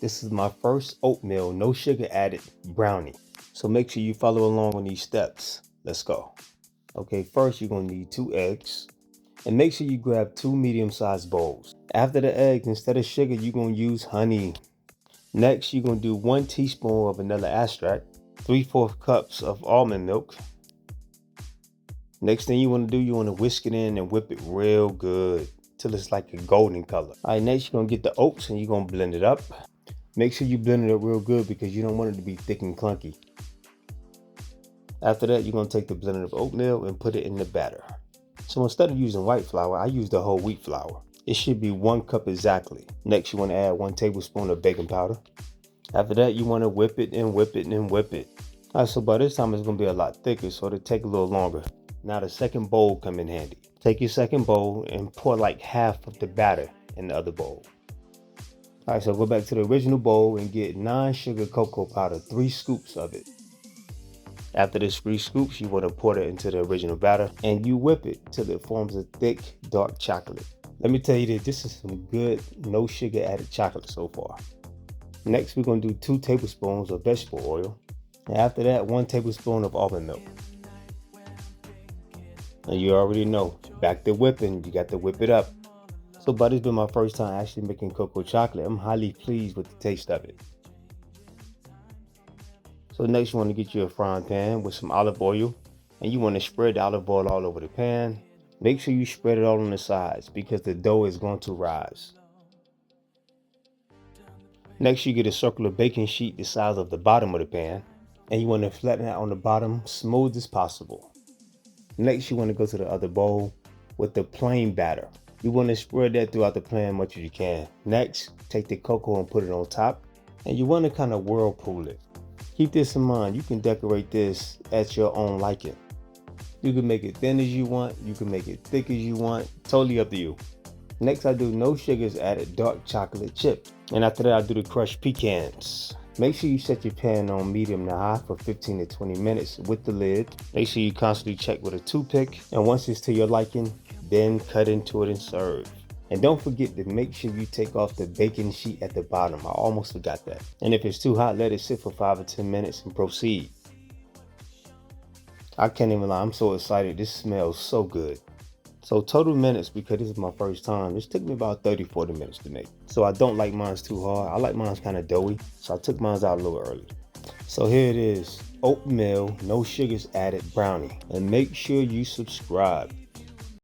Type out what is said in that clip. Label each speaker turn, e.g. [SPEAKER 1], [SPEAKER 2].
[SPEAKER 1] This is my first oatmeal, no sugar added brownie. So make sure you follow along on these steps. Let's go. Okay, first you're gonna need 2 eggs. And make sure you grab 2 medium-sized bowls. After the eggs, instead of sugar, you're gonna use honey. Next, you're gonna do 1 teaspoon of vanilla extract, 3/4 cups of almond milk. Next thing you wanna do, you wanna whisk it in and whip it real good till it's like a golden color. All right, next you're gonna get the oats and you're gonna blend it up. Make sure you blend it up real good because you don't want it to be thick and clunky. After that, you're gonna take the blended of oatmeal and put it in the batter. So instead of using white flour, I use the whole wheat flour. It should be 1 cup exactly. Next, you want to add 1 tablespoon of baking powder. After that, you want to whip it and whip it and whip it. All right, so by this time it's going to be a lot thicker, so it'll take a little longer. Now the second bowl come in handy. Take your second bowl and pour like half of the batter in the other bowl. All right, so go back to the original bowl and get non-sugar cocoa powder, 3 scoops of it. After this 3 scoops, you want to pour it into the original batter and you whip it till it forms a thick, dark chocolate. Let me tell you this is some good, no sugar added chocolate so far. Next, we're going to do 2 tablespoons of vegetable oil. And after that, 1 tablespoon of almond milk. And you already know, back to whipping, you got to whip it up. So, but it's been my first time actually making cocoa chocolate. I'm highly pleased with the taste of it. So next you want to get you a frying pan with some olive oil and you want to spread the olive oil all over the pan. Make sure you spread it all on the sides because the dough is going to rise. Next you get a circular baking sheet the size of the bottom of the pan and you want to flatten it on the bottom smooth as possible. Next you want to go to the other bowl with the plain batter. You want to spread that throughout the pan much as you can. Next, take the cocoa and put it on top and you want to kind of whirlpool it. Keep this in mind, you can decorate this at your own liking. You can make it thin as you want, you can make it thick as you want, totally up to you. Next I do no sugars added dark chocolate chip. And after that I do the crushed pecans. Make sure you set your pan on medium to high for 15 to 20 minutes with the lid. Make sure you constantly check with a toothpick. And once it's to your liking, then cut into it and serve. And don't forget to make sure you take off the baking sheet at the bottom. I almost forgot that. And if it's too hot, let it sit for 5 or 10 minutes and proceed. I can't even lie, I'm so excited. This smells so good. So total minutes, because this is my first time, this took me about 30-40 minutes to make. So I don't like mine too hard. I like mine kind of doughy. So I took mine out a little early. So here it is, oatmeal, no sugars added brownie. And make sure you subscribe.